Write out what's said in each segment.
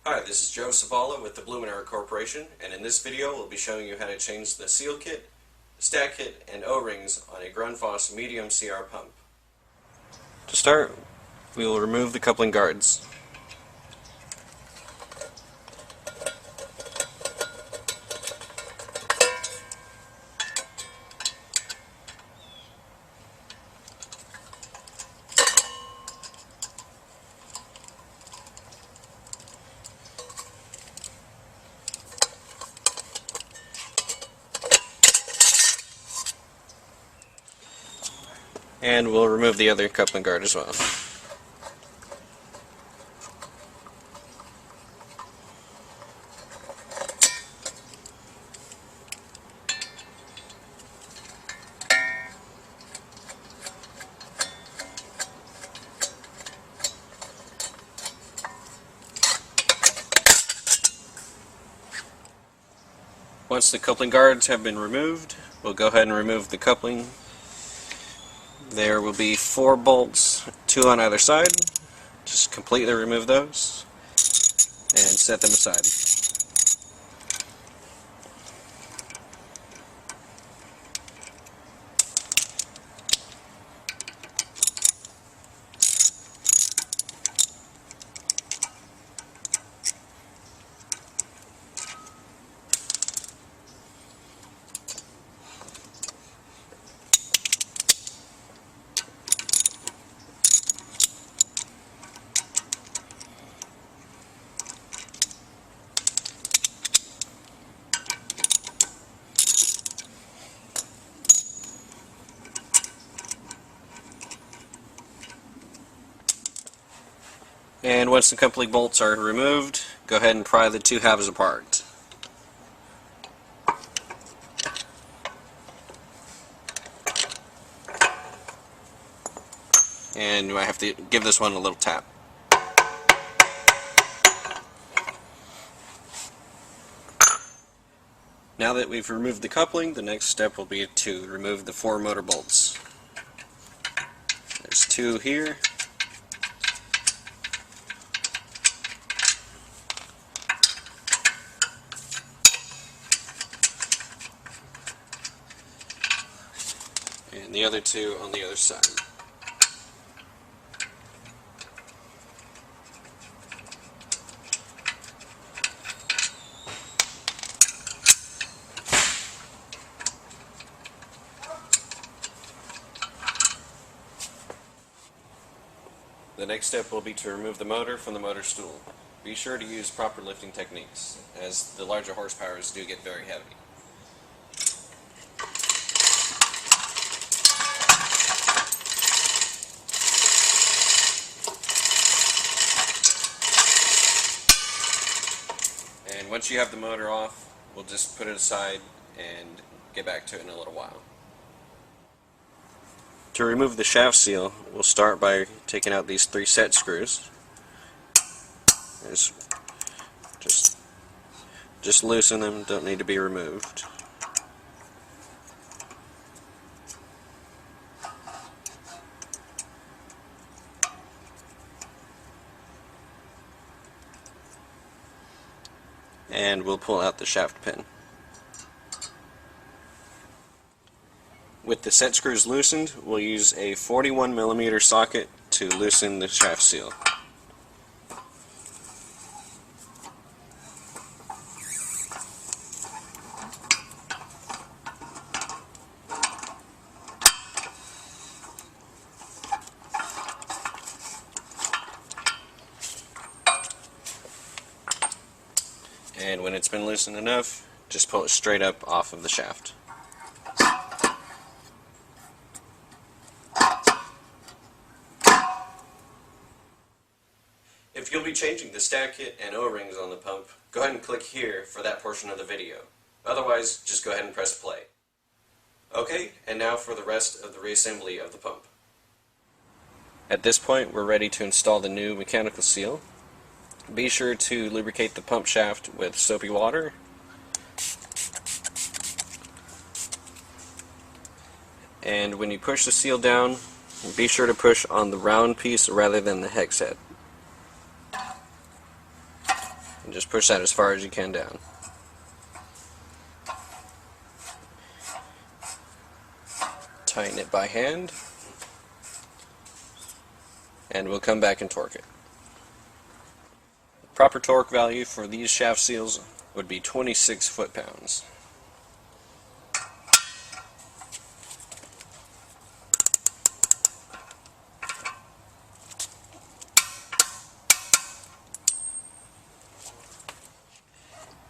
Hi, this is Joe Savala with the Blumenauer Corporation, and in this video we'll be showing you how to change the seal kit, stack kit, and O-rings on a Grundfos medium CR pump. To start, we will remove the coupling guards. And we'll remove the other coupling guard as well. Once the coupling guards have been removed, we'll go ahead and remove the coupling. There will be 4 bolts, 2 on either side. Just completely remove those and set them aside. And once the coupling bolts are removed, go ahead and pry the 2 halves apart. And you might have to give this one a little tap. Now that we've removed the coupling, the next step will be to remove the 4 motor bolts. There's 2 here. And the other 2 on the other side. The next step will be to remove the motor from the motor stool. Be sure to use proper lifting techniques, as the larger horsepowers do get very heavy. And once you have the motor off, we'll just put it aside and get back to it in a little while. To remove the shaft seal, we'll start by taking out these 3 set screws. Just loosen them, don't need to be removed. And we'll pull out the shaft pin. With the set screws loosened, we'll use a 41mm socket to loosen the shaft seal. And when it's been loosened enough, just pull it straight up off of the shaft. If you'll be changing the stack kit and O-rings on the pump, go ahead and click here for that portion of the video. Otherwise, just go ahead and press play. Okay, and now for the rest of the reassembly of the pump. At this point, we're ready to install the new mechanical seal. Be sure to lubricate the pump shaft with soapy water. And when you push the seal down, be sure to push on the round piece rather than the hex head. and just push that as far as you can down. Tighten it by hand, and we'll come back and torque it. The proper torque value for these shaft seals would be 26 foot-pounds.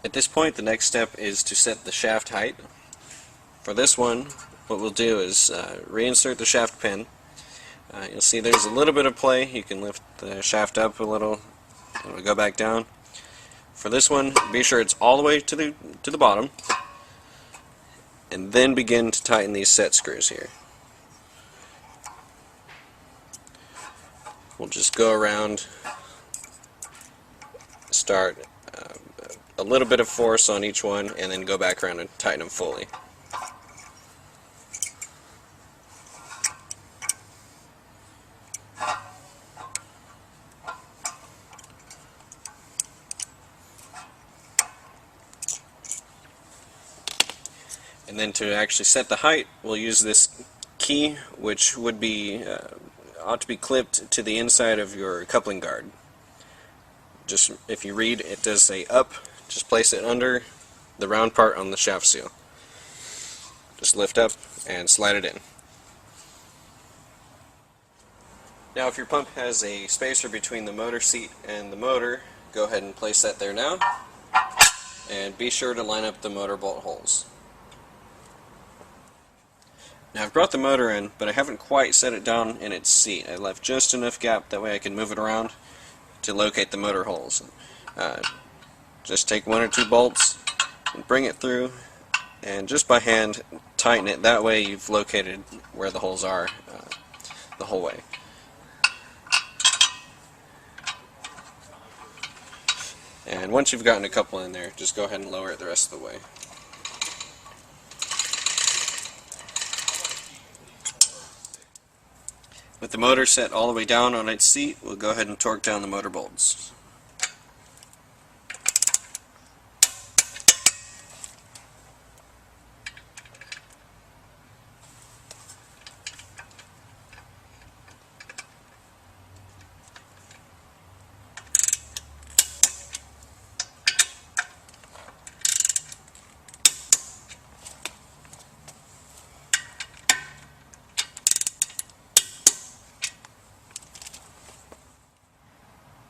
At this point, the next step is to set the shaft height. For this one, what we'll do is reinsert the shaft pin. You'll see there's a little bit of play. You can lift the shaft up a little, and we'll go back down. For this one, be sure it's all the way to the bottom, and then begin to tighten these set screws here. We'll just go around, start a little bit of force on each one, and then go back around and tighten them fully. And then to actually set the height, we'll use this key, which would be ought to be clipped to the inside of your coupling guard. Just if you read, it does say up. Just place it under the round part on the shaft seal. Just lift up and slide it in. Now if your pump has a spacer between the motor seat and the motor, go ahead and place that there now. And be sure to line up the motor bolt holes. Now I've brought the motor in, but I haven't quite set it down in its seat. I left just enough gap, that way I can move it around to locate the motor holes. Just take one or two bolts and bring it through, and just by hand tighten it. That way you've located where the holes are the whole way. And once you've gotten a couple in there, just go ahead and lower it the rest of the way. With the motor set all the way down on its seat, we'll go ahead and torque down the motor bolts.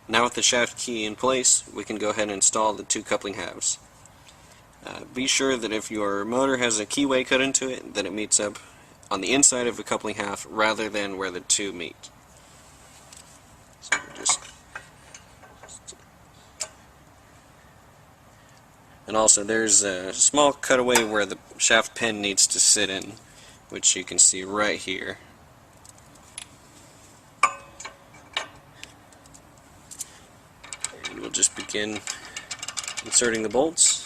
Now with the shaft key in place, we can go ahead and install the two coupling halves. Be sure that if your motor has a keyway cut into it, that it meets up on the inside of the coupling half rather than where the two meet. So and also there's a small cutaway where the shaft pin needs to sit in, which you can see right here. We'll just begin inserting the bolts.